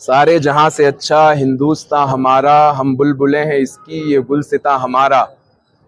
سارے جہاں سے اچھا ہندوستاں ہمارا، ہم بلبلیں ہیں اس کی یہ گلستاں ہمارا،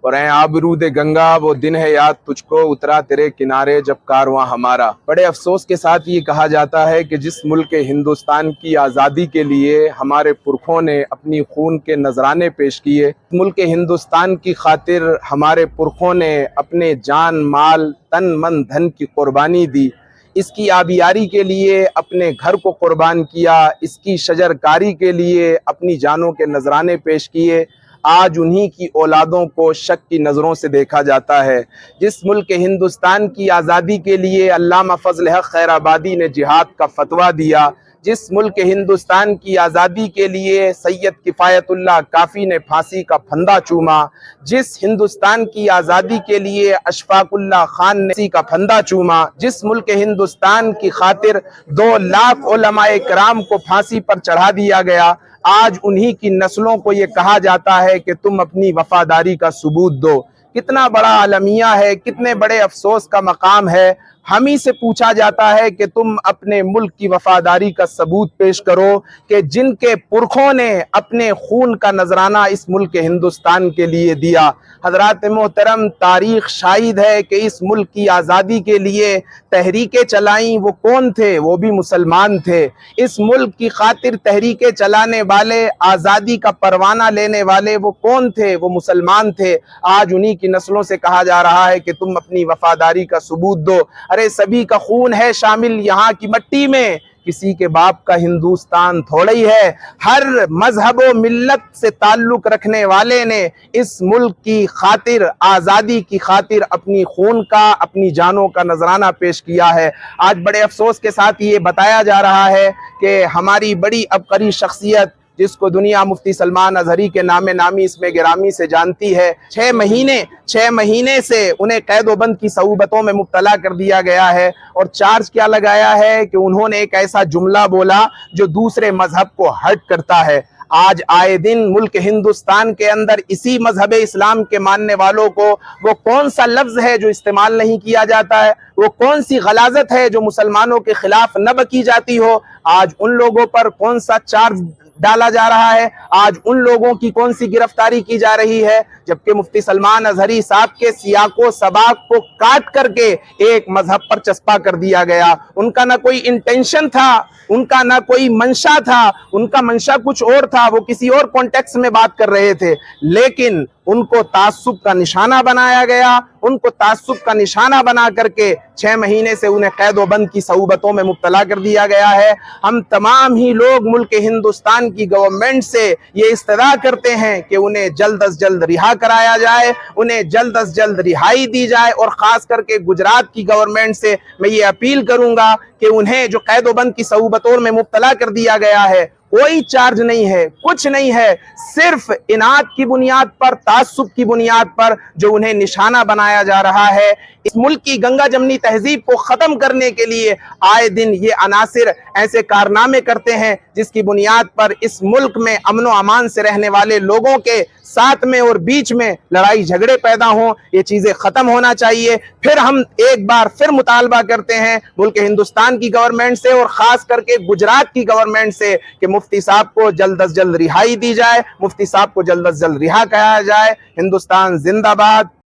اور اے آبرود گنگا وہ دن ہے یاد تجھ کو اترا تیرے کنارے جب کارواں ہمارا۔ بڑے افسوس کے ساتھ یہ کہا جاتا ہے کہ جس ملک ہندوستان کی آزادی کے لیے ہمارے پرکھوں نے اپنی خون کے نذرانے پیش کیے، ملک ہندوستان کی خاطر ہمارے پرکھوں نے اپنے جان مال تن من دھن کی قربانی دی، اس کی آبیاری کے لیے اپنے گھر کو قربان کیا، اس کی شجرکاری کے لیے اپنی جانوں کے نذرانے پیش کیے، آج انہی کی اولادوں کو شک کی نظروں سے دیکھا جاتا ہے۔ جس ملک ہندوستان کی آزادی کے لیے علامہ فضل حق خیر آبادی نے جہاد کا فتویٰ دیا، جس ملک ہندوستان کی آزادی کے لیے سید کفایت اللہ کافی نے پھانسی کا پھندا چوما، جس ہندوستان کی آزادی کے لیے اشفاق اللہ خان نے پھانسی کا پھندا چوما، جس ملک ہندوستان کی خاطر 2 لاکھ علماء کرام کو پھانسی پر چڑھا دیا گیا، آج انہی کی نسلوں کو یہ کہا جاتا ہے کہ تم اپنی وفاداری کا ثبوت دو۔ کتنا بڑا المیہ ہے، کتنے بڑے افسوس کا مقام ہے، ہم ہی سے پوچھا جاتا ہے کہ تم اپنے ملک کی وفاداری کا ثبوت پیش کرو کہ جن کے پرکھوں نے اپنے خون کا نذرانہ اس ملک ہندوستان کے لیے دیا۔ حضرات محترم، تاریخ شاہد ہے کہ اس ملک کی آزادی کے لیے تحریکیں چلائیں وہ کون تھے؟ وہ بھی مسلمان تھے۔ اس ملک کی خاطر تحریکیں چلانے والے، آزادی کا پروانہ لینے والے وہ کون تھے؟ وہ مسلمان تھے۔ آج انہی کی نسلوں سے کہا جا رہا ہے کہ تم اپنی وفاداری کا ثبوت دو۔ ارے سبھی کا خون ہے شامل یہاں کی مٹی میں، کسی کے باپ کا ہندوستان تھوڑی ہے۔ ہر مذہب و ملت سے تعلق رکھنے والے نے اس ملک کی خاطر، آزادی کی خاطر اپنی خون کا، اپنی جانوں کا نذرانہ پیش کیا ہے۔ آج بڑے افسوس کے ساتھ یہ بتایا جا رہا ہے کہ ہماری بڑی عبقری شخصیت جس کو دنیا مفتی سلمان اظہری کے نام نامی اس میں گرامی سے جانتی ہے، 6 مہینے سے انہیں قید و بند کی صعوبتوں میں مبتلا کر دیا گیا ہے، اور چارج کیا لگایا ہے کہ انہوں نے ایک ایسا جملہ بولا جو دوسرے مذہب کو ہرٹ کرتا ہے۔ آج آئے دن ملک ہندوستان کے اندر اسی مذہب اسلام کے ماننے والوں کو وہ کون سا لفظ ہے جو استعمال نہیں کیا جاتا ہے، وہ کون سی غلاظت ہے جو مسلمانوں کے خلاف نہ بکی جاتی ہو، آج ان لوگوں پر کون سا چارج ڈالا جا رہا ہے، آج ان لوگوں کی کون سی گرفتاری کی جا رہی ہے، جبکہ مفتی سلمان اظہری صاحب کے سیاق و سباق کو کاٹ کر کے ایک مذہب پر چسپا کر دیا گیا۔ ان کا نہ کوئی انٹینشن تھا، ان کا نہ کوئی منشا تھا، ان کا منشا کچھ اور تھا، وہ کسی اور کانٹیکس میں بات کر رہے تھے، لیکن ان کو تعصب کا نشانہ بنایا گیا، ان کو تعصب کا نشانہ بنا کر کے 6 مہینے سے انہیں قید و بند کی صعوبتوں میں مبتلا کر دیا گیا ہے۔ ہم تمام ہی لوگ ملک ہندوستان کی گورنمنٹ سے یہ استدعا کرتے ہیں کہ انہیں جلد از جلد رہا کرایا جائے، انہیں جلد از جلد رہائی دی جائے، اور خاص کر کے گجرات کی گورنمنٹ سے میں یہ اپیل کروں گا کہ انہیں جو قید و بند کی صعوبتوں میں مبتلا کر دیا گیا ہے، کوئی چارج نہیں ہے، کچھ نہیں ہے، صرف اناد کی بنیاد پر، تعصب کی بنیاد پر جو انہیں نشانہ بنایا جا رہا ہے۔ اس ملک کی گنگا جمنی تہذیب کو ختم کرنے کے لیے آئے دن یہ عناصر ایسے کارنامے کرتے ہیں جس کی بنیاد پر اس ملک میں امن و امان سے رہنے والے لوگوں کے ساتھ میں اور بیچ میں لڑائی جھگڑے پیدا ہوں۔ یہ چیزیں ختم ہونا چاہیے۔ پھر ہم ایک بار پھر مطالبہ کرتے ہیں ملک ہندوستان کی گورنمنٹ سے، اور خاص کر کے گجرات کی گورنمنٹ سے، کہ مفتی صاحب کو جلد از جلد رہائی دی جائے، مفتی صاحب کو جلد از جلد رہا کیا جائے۔ ہندوستان زندہ باد۔